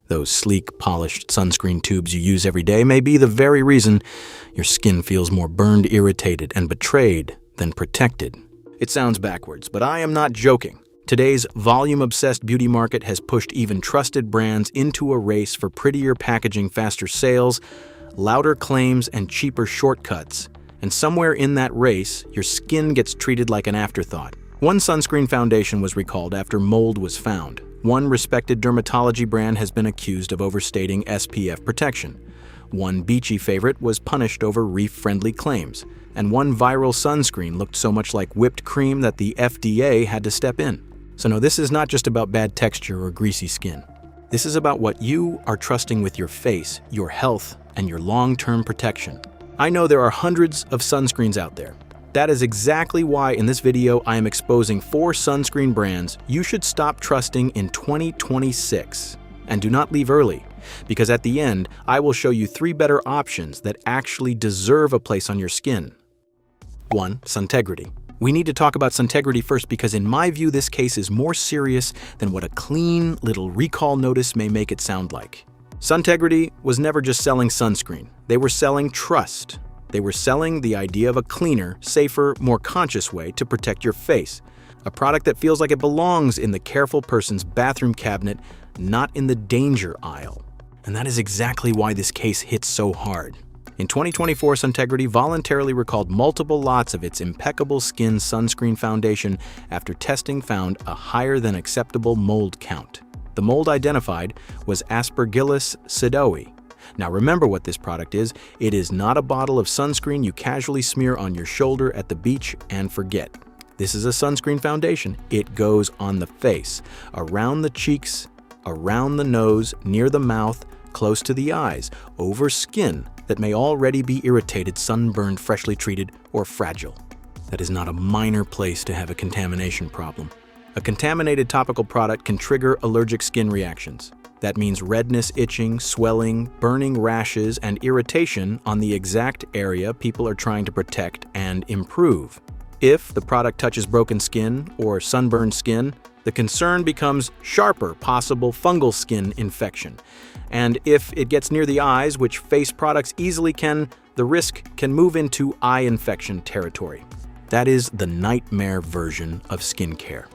Those sleek, polished sunscreen tubes you use every day may be the very reason your skin feels more burned, irritated, and betrayed than protected. It sounds backwards, but I am not joking. Today's volume-obsessed beauty market has pushed even trusted brands into a race for prettier packaging, faster sales, louder claims, and cheaper shortcuts. And somewhere in that race, your skin gets treated like an afterthought. One sunscreen foundation was recalled after mold was found. One respected dermatology brand has been accused of overstating SPF protection. One beachy favorite was punished over reef-friendly claims. And one viral sunscreen looked so much like whipped cream that the FDA had to step in. So no, this is not just about bad texture or greasy skin. This is about what you are trusting with your face, your health, and your long-term protection. I know there are hundreds of sunscreens out there. That is exactly why in this video I am exposing 4 sunscreen brands you should stop trusting in 2026. And do not leave early, because at the end I will show you 3 better options that actually deserve a place on your skin. 1. Suntegrity. We need to talk about Suntegrity first because in my view this case is more serious than what a clean little recall notice may make it sound like. Suntegrity was never just selling sunscreen. They were selling trust. They were selling the idea of a cleaner, safer, more conscious way to protect your face. A product that feels like it belongs in the careful person's bathroom cabinet, not in the danger aisle. And that is exactly why this case hits so hard. In 2024, Suntegrity voluntarily recalled multiple lots of its impeccable skin sunscreen foundation after testing found a higher than acceptable mold count. The mold identified was Aspergillus pseudoi. Now remember what this product is. It is not a bottle of sunscreen you casually smear on your shoulder at the beach and forget. This is a sunscreen foundation. It goes on the face, around the cheeks, around the nose, near the mouth, close to the eyes, over skin that may already be irritated, sunburned, freshly treated, or fragile. That is not a minor place to have a contamination problem. A contaminated topical product can trigger allergic skin reactions. That means redness, itching, swelling, burning rashes, and irritation on the exact area people are trying to protect and improve. If the product touches broken skin or sunburned skin, the concern becomes sharper possible fungal skin infection. And if it gets near the eyes, which face products easily can, the risk can move into eye infection territory. That is the nightmare version of skincare.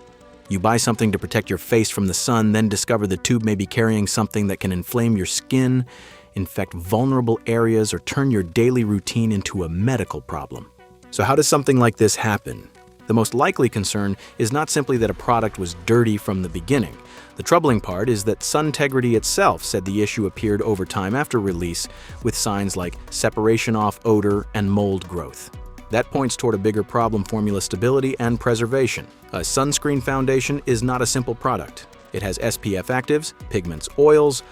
You buy something to protect your face from the sun, then discover the tube may be carrying something that can inflame your skin, infect vulnerable areas, or turn your daily routine into a medical problem. So how does something like this happen? The most likely concern is not simply that a product was dirty from the beginning. The troubling part is that Suntegrity itself said the issue appeared over time after release with signs like separation off odor and mold growth. That points toward a bigger problem: formula stability and preservation. A sunscreen foundation is not a simple product. It has SPF actives, pigments, oils,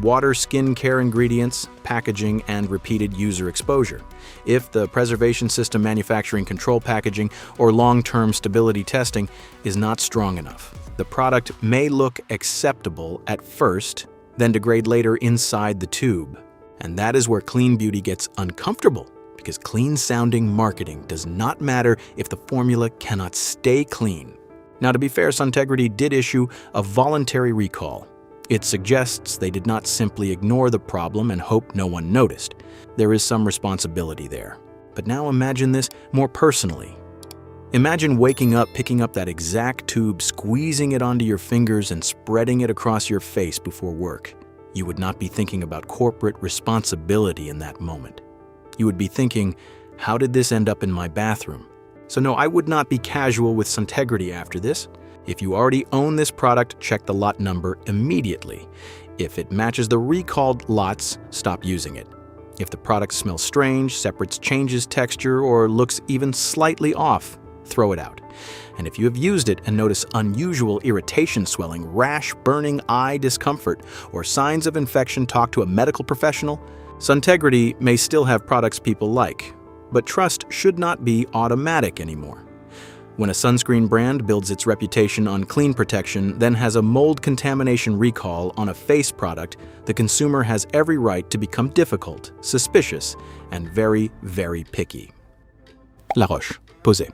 water, skin care ingredients, packaging, and repeated user exposure. If the preservation system, manufacturing control packaging, or long-term stability testing is not strong enough, the product may look acceptable at first, then degrade later inside the tube. And that is where clean beauty gets uncomfortable, because clean-sounding marketing does not matter if the formula cannot stay clean. Now, to be fair, Suntegrity did issue a voluntary recall. It suggests they did not simply ignore the problem and hope no one noticed. There is some responsibility there. But now imagine this more personally. Imagine waking up, picking up that exact tube, squeezing it onto your fingers, and spreading it across your face before work. You would not be thinking about corporate responsibility in that moment. You would be thinking, how did this end up in my bathroom? So no, I would not be casual with Suntegrity after this. If you already own this product, check the lot number immediately. If it matches the recalled lots, stop using it. If the product smells strange, separates, changes texture, or looks even slightly off, throw it out. And if you have used it and notice unusual irritation, swelling, rash, burning, eye discomfort, or signs of infection, talk to a medical professional. Suntegrity may still have products people like, but trust should not be automatic anymore. When a sunscreen brand builds its reputation on clean protection, then has a mold contamination recall on a face product, the consumer has every right to become difficult, suspicious, and very, very picky. La Roche-Posay.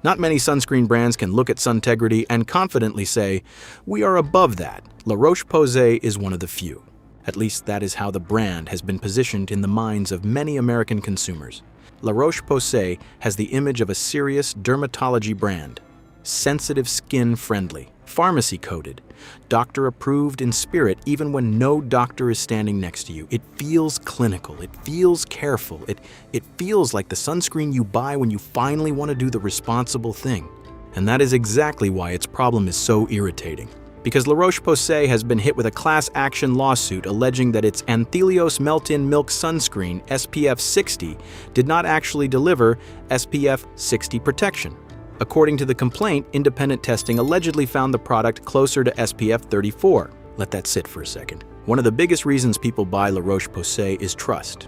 Not many sunscreen brands can look at Suntegrity and confidently say, "We are above that." La Roche-Posay is one of the few. At least that is how the brand has been positioned in the minds of many American consumers. La Roche-Posay has the image of a serious dermatology brand, sensitive skin friendly, pharmacy coded, doctor approved in spirit even when no doctor is standing next to you. It feels clinical, it feels careful, it feels like the sunscreen you buy when you finally want to do the responsible thing. And that is exactly why its problem is so irritating. Because La Roche-Posay has been hit with a class action lawsuit alleging that its Anthelios Melt-In Milk Sunscreen SPF 60 did not actually deliver SPF 60 protection. According to the complaint, independent testing allegedly found the product closer to SPF 34. Let that sit for a second. One of the biggest reasons people buy La Roche-Posay is trust.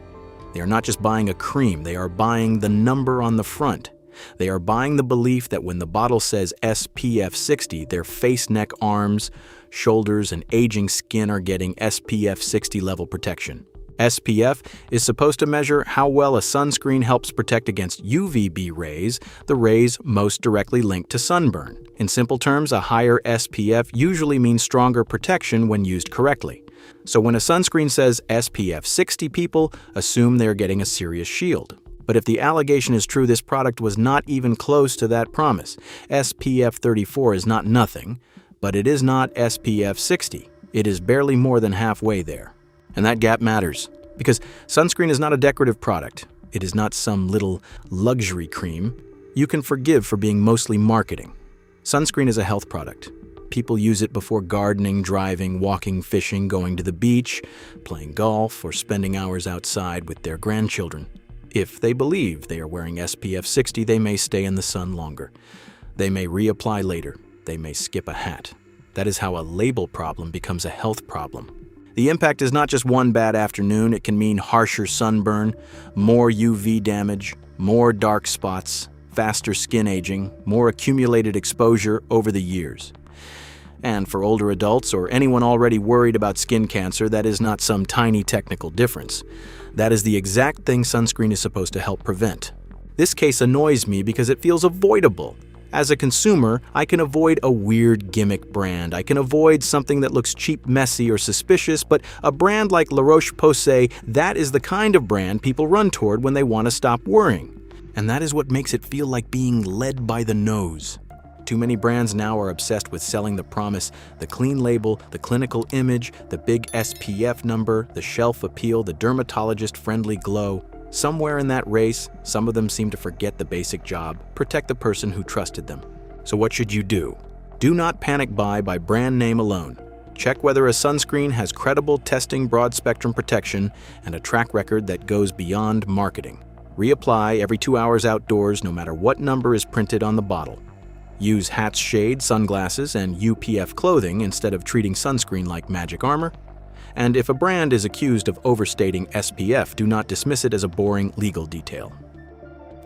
They are not just buying a cream, they are buying the number on the front. They are buying the belief that when the bottle says SPF 60, their face, neck, arms, shoulders, and aging skin are getting SPF 60 level protection. SPF is supposed to measure how well a sunscreen helps protect against UVB rays, the rays most directly linked to sunburn. In simple terms, a higher SPF usually means stronger protection when used correctly. So when a sunscreen says SPF 60, people assume they're getting a serious shield. But if the allegation is true, this product was not even close to that promise. SPF 34 is not nothing, but it is not SPF 60. It is barely more than halfway there. And that gap matters, because sunscreen is not a decorative product. It is not some little luxury cream you can forgive for being mostly marketing. Sunscreen is a health product. People use it before gardening, driving, walking, fishing, going to the beach, playing golf, or spending hours outside with their grandchildren. If they believe they are wearing SPF 60, they may stay in the sun longer. They may reapply later. They may skip a hat. That is how a label problem becomes a health problem. The impact is not just one bad afternoon. It can mean harsher sunburn, more UV damage, more dark spots, faster skin aging, more accumulated exposure over the years. And for older adults or anyone already worried about skin cancer, that is not some tiny technical difference. That is the exact thing sunscreen is supposed to help prevent. This case annoys me because it feels avoidable. As a consumer, I can avoid a weird gimmick brand. I can avoid something that looks cheap, messy, or suspicious, but a brand like La Roche-Posay, that is the kind of brand people run toward when they want to stop worrying. And that is what makes it feel like being led by the nose. Too many brands now are obsessed with selling the promise, the clean label, the clinical image, the big SPF number, the shelf appeal, the dermatologist-friendly glow. Somewhere in that race, some of them seem to forget the basic job, protect the person who trusted them. So what should you do? Do not panic buy by brand name alone. Check whether a sunscreen has credible testing, broad-spectrum protection, and a track record that goes beyond marketing. Reapply every 2 hours outdoors, no matter what number is printed on the bottle. Use hats, shades, sunglasses, and UPF clothing instead of treating sunscreen like magic armor. And if a brand is accused of overstating SPF, do not dismiss it as a boring legal detail.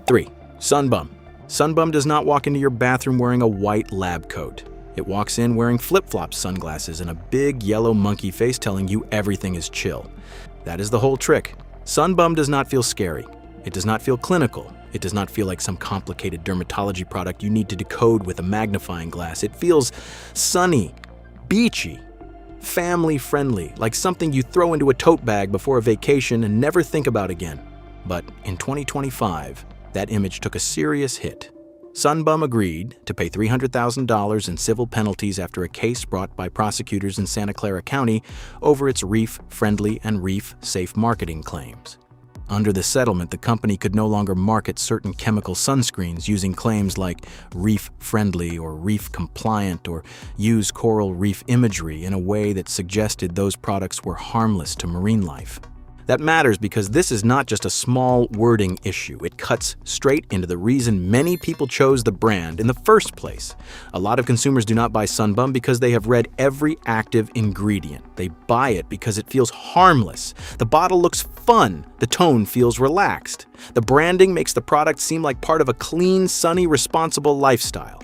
3. Sunbum. Sunbum does not walk into your bathroom wearing a white lab coat. It walks in wearing flip-flop sunglasses and a big yellow monkey face telling you everything is chill. That is the whole trick. Sunbum does not feel scary. It does not feel clinical. It does not feel like some complicated dermatology product you need to decode with a magnifying glass. It feels sunny, beachy, family-friendly, like something you throw into a tote bag before a vacation and never think about again. But in 2025, that image took a serious hit. Sunbum agreed to pay $300,000 in civil penalties after a case brought by prosecutors in Santa Clara County over its reef-friendly and reef-safe marketing claims. Under the settlement, the company could no longer market certain chemical sunscreens using claims like reef-friendly or reef-compliant or use coral reef imagery in a way that suggested those products were harmless to marine life. That matters because this is not just a small wording issue. It cuts straight into the reason many people chose the brand in the first place. A lot of consumers do not buy Sunbum because they have read every active ingredient. They buy it because it feels harmless. The bottle looks fun. The tone feels relaxed. The branding makes the product seem like part of a clean, sunny, responsible lifestyle.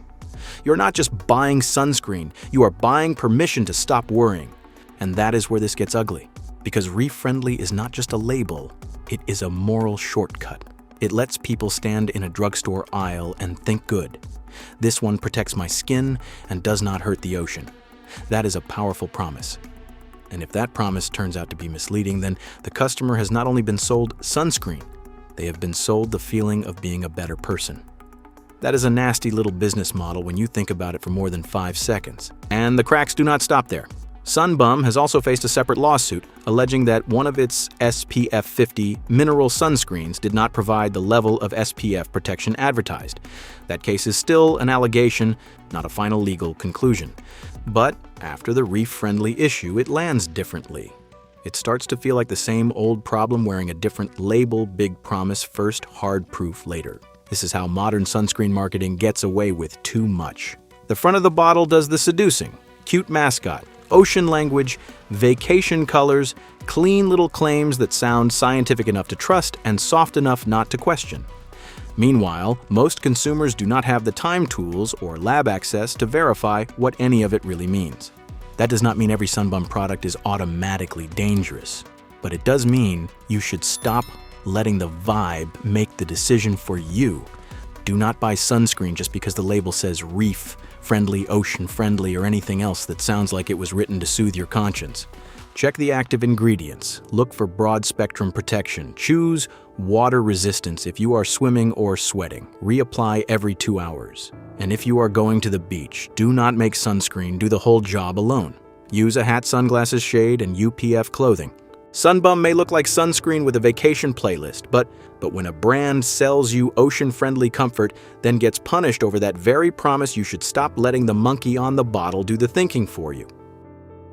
You're not just buying sunscreen. You are buying permission to stop worrying. And that is where this gets ugly. Because reef-friendly is not just a label, it is a moral shortcut. It lets people stand in a drugstore aisle and think good. This one protects my skin and does not hurt the ocean. That is a powerful promise. And if that promise turns out to be misleading, then the customer has not only been sold sunscreen, they have been sold the feeling of being a better person. That is a nasty little business model when you think about it for more than 5 seconds. And the cracks do not stop there. Sunbum has also faced a separate lawsuit alleging that one of its SPF 50 mineral sunscreens did not provide the level of SPF protection advertised. That case is still an allegation, not a final legal conclusion. But after the reef-friendly issue, it lands differently. It starts to feel like the same old problem wearing a different label, big promise first, hard proof later. This is how modern sunscreen marketing gets away with too much. The front of the bottle does the seducing. Cute mascot, ocean language, vacation colors, clean little claims that sound scientific enough to trust and soft enough not to question. Meanwhile, most consumers do not have the time tools or lab access to verify what any of it really means. That does not mean every Sunbum product is automatically dangerous, but it does mean you should stop letting the vibe make the decision for you. Do not buy sunscreen just because the label says reef-friendly, ocean-friendly, or anything else that sounds like it was written to soothe your conscience. Check the active ingredients. Look for broad-spectrum protection. Choose water resistance if you are swimming or sweating. Reapply every 2 hours. And if you are going to the beach, do not make sunscreen do the whole job alone. Use a hat, sunglasses, shade, and UPF clothing. Sunbum may look like sunscreen with a vacation playlist, but when a brand sells you ocean-friendly comfort, then gets punished over that very promise, you should stop letting the monkey on the bottle do the thinking for you.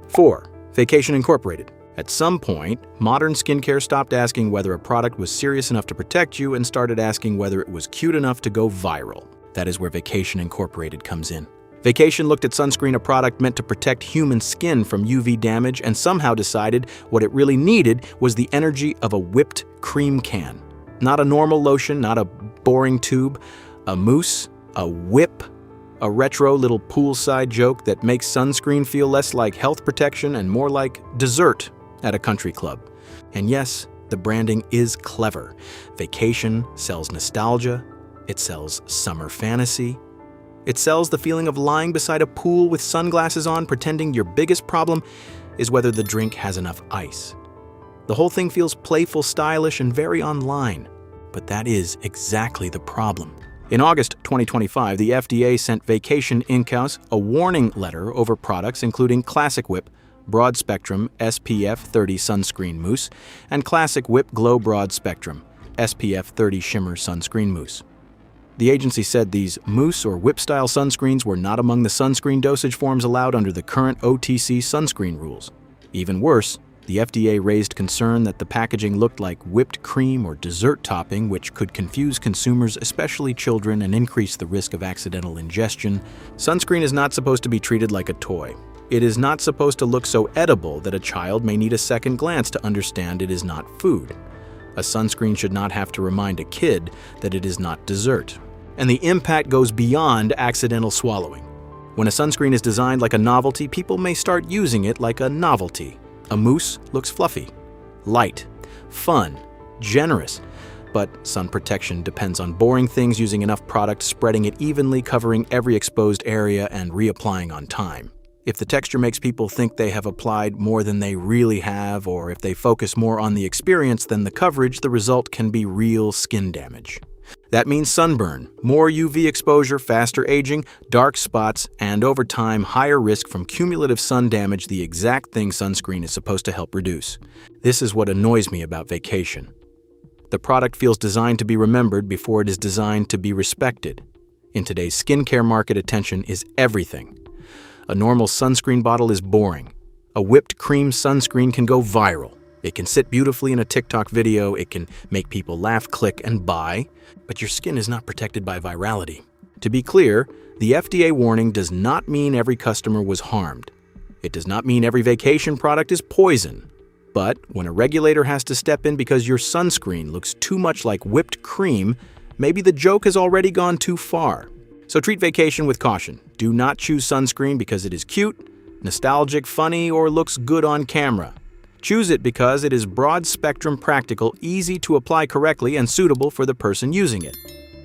4. Vacation Incorporated. At some point, modern skincare stopped asking whether a product was serious enough to protect you and started asking whether it was cute enough to go viral. That is where Vacation Incorporated comes in. Vacation looked at sunscreen, a product meant to protect human skin from UV damage, and somehow decided what it really needed was the energy of a whipped cream can. Not a normal lotion, not a boring tube, a mousse, a whip, a retro little poolside joke that makes sunscreen feel less like health protection and more like dessert at a country club. And yes, the branding is clever. Vacation sells nostalgia, it sells summer fantasy, it sells the feeling of lying beside a pool with sunglasses on, pretending your biggest problem is whether the drink has enough ice. The whole thing feels playful, stylish, and very online. But that is exactly the problem. In August 2025, the FDA sent Vacation Inc. a warning letter over products including Classic Whip, Broad Spectrum SPF 30 Sunscreen Mousse, and Classic Whip Glow Broad Spectrum SPF 30 Shimmer Sunscreen Mousse. The agency said these mousse or whip-style sunscreens were not among the sunscreen dosage forms allowed under the current OTC sunscreen rules. Even worse, the FDA raised concern that the packaging looked like whipped cream or dessert topping, which could confuse consumers, especially children, and increase the risk of accidental ingestion. Sunscreen is not supposed to be treated like a toy. It is not supposed to look so edible that a child may need a second glance to understand it is not food. A sunscreen should not have to remind a kid that it is not dessert. And the impact goes beyond accidental swallowing. When a sunscreen is designed like a novelty, people may start using it like a novelty. A mousse looks fluffy, light, fun, generous, but sun protection depends on boring things, using enough product, spreading it evenly, covering every exposed area, and reapplying on time. If the texture makes people think they have applied more than they really have, or if they focus more on the experience than the coverage, the result can be real skin damage. That means sunburn, more UV exposure, faster aging, dark spots, and over time, higher risk from cumulative sun damage, the exact thing sunscreen is supposed to help reduce. This is what annoys me about Vacation. The product feels designed to be remembered before it is designed to be respected. In today's skincare market, attention is everything. A normal sunscreen bottle is boring. A whipped cream sunscreen can go viral. It can sit beautifully in a TikTok video, it can make people laugh, click, and buy, but your skin is not protected by virality. To be clear, the FDA warning does not mean every customer was harmed. It does not mean every Vacation product is poison. But when a regulator has to step in because your sunscreen looks too much like whipped cream, maybe the joke has already gone too far. So treat Vacation with caution. Do not choose sunscreen because it is cute, nostalgic, funny, or looks good on camera. Choose it because it is broad-spectrum, practical, easy to apply correctly, and suitable for the person using it.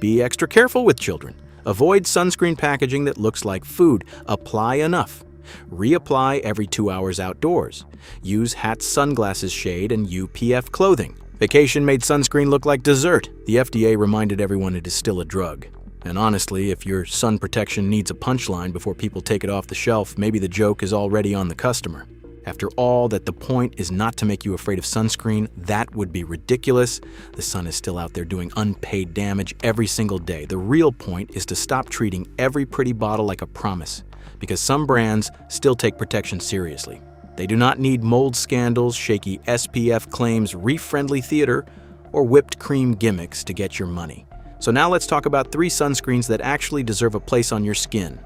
Be extra careful with children. Avoid sunscreen packaging that looks like food. Apply enough. Reapply every 2 hours outdoors. Use hats, sunglasses, shade, and UPF clothing. Vacation made sunscreen look like dessert. The FDA reminded everyone it is still a drug. And honestly, if your sun protection needs a punchline before people take it off the shelf, maybe the joke is already on the customer. After all, that the point is not to make you afraid of sunscreen, that would be ridiculous. The sun is still out there doing unpaid damage every single day. The real point is to stop treating every pretty bottle like a promise, because some brands still take protection seriously. They do not need mold scandals, shaky SPF claims, reef-friendly theater, or whipped cream gimmicks to get your money. So now let's talk about 3 sunscreens that actually deserve a place on your skin.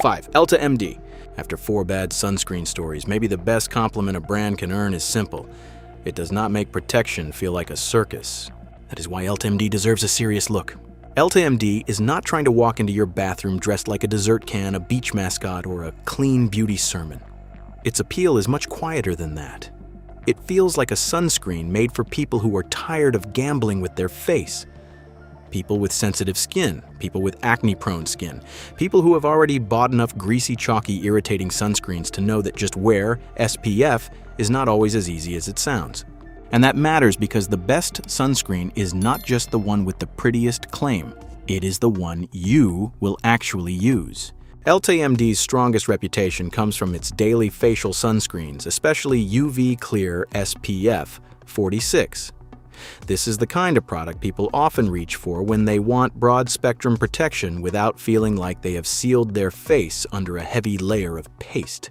5. EltaMD. After 4 bad sunscreen stories, maybe the best compliment a brand can earn is simple. It does not make protection feel like a circus. That is why EltaMD deserves a serious look. EltaMD is not trying to walk into your bathroom dressed like a dessert can, a beach mascot, or a clean beauty sermon. Its appeal is much quieter than that. It feels like a sunscreen made for people who are tired of gambling with their face. People with sensitive skin, people with acne-prone skin, people who have already bought enough greasy, chalky, irritating sunscreens to know that just wear SPF is not always as easy as it sounds. And that matters because the best sunscreen is not just the one with the prettiest claim, it is the one you will actually use. EltaMD's strongest reputation comes from its daily facial sunscreens, especially UV Clear SPF 46. This is the kind of product people often reach for when they want broad-spectrum protection without feeling like they have sealed their face under a heavy layer of paste.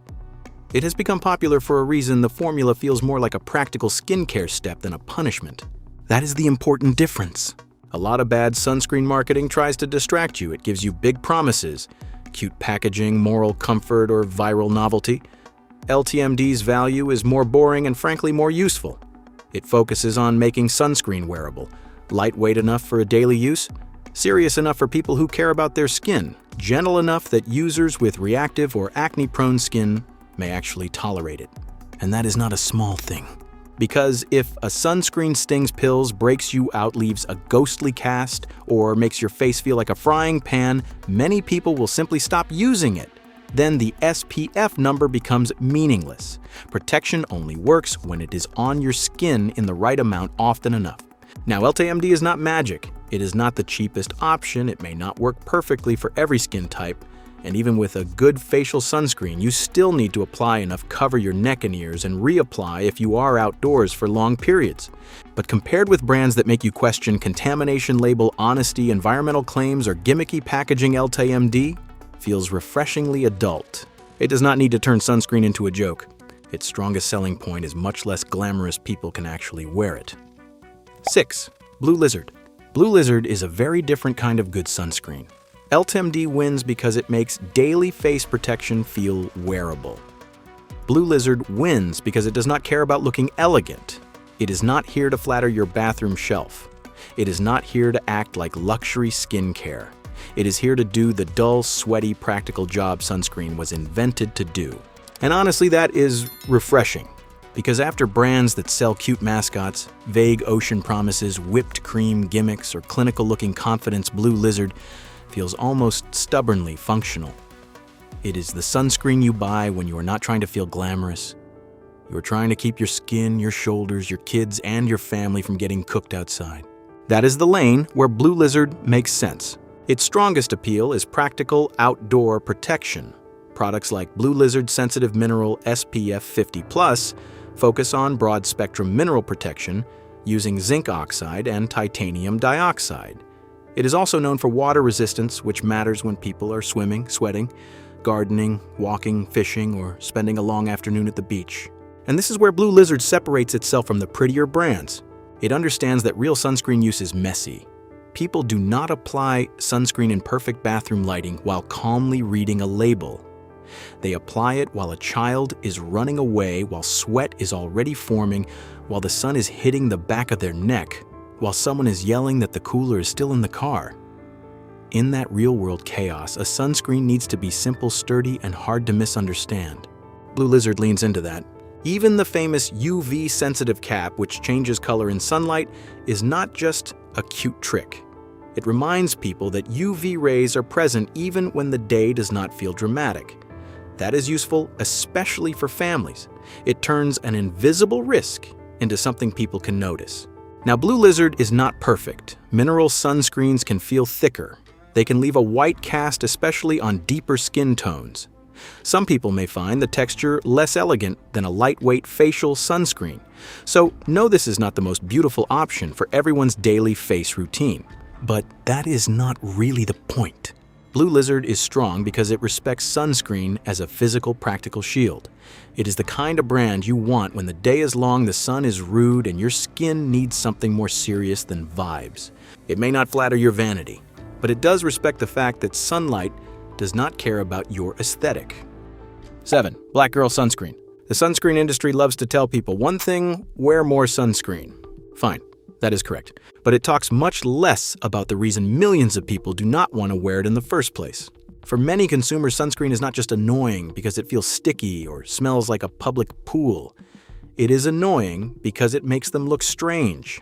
It has become popular for a reason. The formula feels more like a practical skincare step than a punishment. That is the important difference. A lot of bad sunscreen marketing tries to distract you. It gives you big promises, cute packaging, moral comfort, or viral novelty. EltaMD's value is more boring and frankly more useful. It focuses on making sunscreen wearable, lightweight enough for a daily use, serious enough for people who care about their skin, gentle enough that users with reactive or acne-prone skin may actually tolerate it. And that is not a small thing. Because if a sunscreen stings pills, breaks you out, leaves a ghostly cast, or makes your face feel like a frying pan, many people will simply stop using it. Then the SPF number becomes meaningless. Protection only works when it is on your skin in the right amount often enough. Now, EltaMD is not magic. It is not the cheapest option. It may not work perfectly for every skin type. And even with a good facial sunscreen, you still need to apply enough cover your neck and ears and reapply if you are outdoors for long periods. But compared with brands that make you question contamination label, honesty, environmental claims, or gimmicky packaging, EltaMD feels refreshingly adult. It does not need to turn sunscreen into a joke. Its strongest selling point is much less glamorous people can actually wear it. 6. Blue Lizard. Blue Lizard is a very different kind of good sunscreen. EltaMD wins because it makes daily face protection feel wearable. Blue Lizard wins because it does not care about looking elegant. It is not here to flatter your bathroom shelf. It is not here to act like luxury skincare. It is here to do the dull, sweaty, practical job sunscreen was invented to do. And honestly, that is refreshing. Because after brands that sell cute mascots, vague ocean promises, whipped cream gimmicks, or clinical-looking confidence, Blue Lizard feels almost stubbornly functional. It is the sunscreen you buy when you are not trying to feel glamorous. You are trying to keep your skin, your shoulders, your kids, and your family from getting cooked outside. That is the lane where Blue Lizard makes sense. Its strongest appeal is practical outdoor protection. Products like Blue Lizard Sensitive Mineral SPF 50+ focus on broad-spectrum mineral protection using zinc oxide and titanium dioxide. It is also known for water resistance, which matters when people are swimming, sweating, gardening, walking, fishing, or spending a long afternoon at the beach. And this is where Blue Lizard separates itself from the prettier brands. It understands that real sunscreen use is messy. People do not apply sunscreen in perfect bathroom lighting while calmly reading a label. They apply it while a child is running away, while sweat is already forming, while the sun is hitting the back of their neck, while someone is yelling that the cooler is still in the car. In that real-world chaos, a sunscreen needs to be simple, sturdy, and hard to misunderstand. Blue Lizard leans into that. Even the famous UV-sensitive cap, which changes color in sunlight, is not just a cute trick. It reminds people that UV rays are present even when the day does not feel dramatic. That is useful especially for families. It turns an invisible risk into something people can notice. Now, Blue Lizard is not perfect. Mineral sunscreens can feel thicker. They can leave a white cast, especially on deeper skin tones. Some people may find the texture less elegant than a lightweight facial sunscreen. So, no, this is not the most beautiful option for everyone's daily face routine. But that is not really the point. Blue Lizard is strong because it respects sunscreen as a physical, practical shield. It is the kind of brand you want when the day is long, the sun is rude, and your skin needs something more serious than vibes. It may not flatter your vanity, but it does respect the fact that sunlight does not care about your aesthetic. 7. Black Girl Sunscreen. The sunscreen industry loves to tell people one thing: wear more sunscreen. Fine, that is correct. But it talks much less about the reason millions of people do not want to wear it in the first place. For many consumers, sunscreen is not just annoying because it feels sticky or smells like a public pool. It is annoying because it makes them look strange,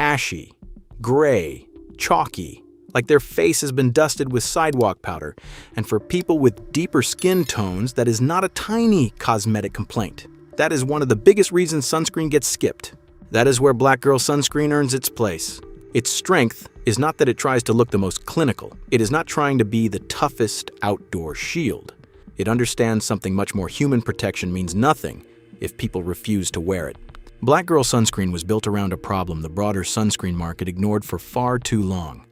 ashy, gray, chalky, like their face has been dusted with sidewalk powder. And for people with deeper skin tones, that is not a tiny cosmetic complaint. That is one of the biggest reasons sunscreen gets skipped. That is where Black Girl Sunscreen earns its place. Its strength is not that it tries to look the most clinical. It is not trying to be the toughest outdoor shield. It understands something much more: human protection means nothing if people refuse to wear it. Black Girl Sunscreen was built around a problem the broader sunscreen market ignored for far too long.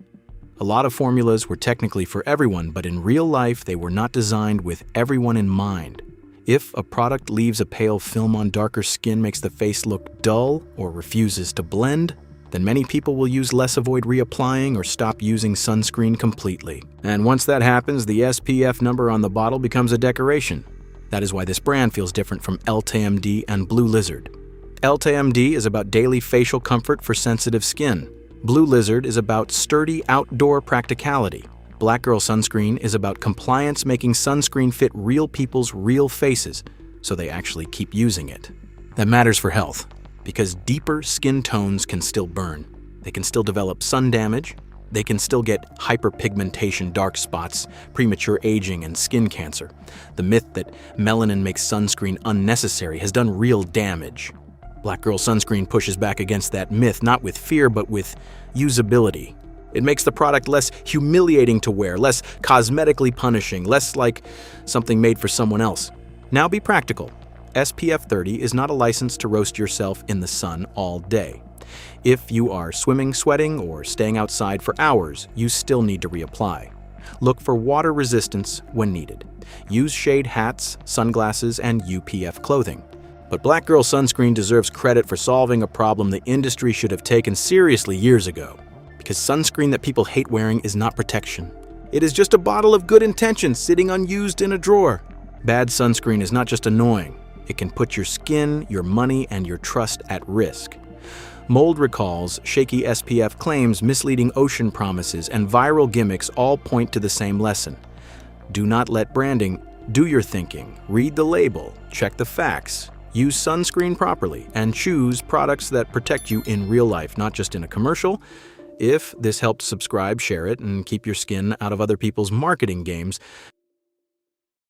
A lot of formulas were technically for everyone, but in real life they were not designed with everyone in mind. If a product leaves a pale film on darker skin, makes the face look dull, or refuses to blend, then many people will use less, avoid reapplying, or stop using sunscreen completely. And once that happens, the SPF number on the bottle becomes a decoration. That is why this brand feels different from EltaMD and Blue Lizard. EltaMD is about daily facial comfort for sensitive skin. Blue Lizard is about sturdy outdoor practicality. Black Girl Sunscreen is about compliance, making sunscreen fit real people's real faces, so they actually keep using it. That matters for health, because deeper skin tones can still burn. They can still develop sun damage. They can still get hyperpigmentation, dark spots, premature aging, and skin cancer. The myth that melanin makes sunscreen unnecessary has done real damage. Black Girl Sunscreen pushes back against that myth, not with fear, but with usability. It makes the product less humiliating to wear, less cosmetically punishing, less like something made for someone else. Now be practical. SPF 30 is not a license to roast yourself in the sun all day. If you are swimming, sweating, or staying outside for hours, you still need to reapply. Look for water resistance when needed. Use shade hats, sunglasses, and UPF clothing. But Black Girl Sunscreen deserves credit for solving a problem the industry should have taken seriously years ago. Because sunscreen that people hate wearing is not protection. It is just a bottle of good intentions sitting unused in a drawer. Bad sunscreen is not just annoying. It can put your skin, your money, and your trust at risk. Mold recalls, shaky SPF claims, misleading ocean promises, and viral gimmicks all point to the same lesson. Do not let branding do your thinking. Read the label, check the facts, use sunscreen properly, and choose products that protect you in real life, not just in a commercial. If this helped, subscribe, share it, and keep your skin out of other people's marketing games.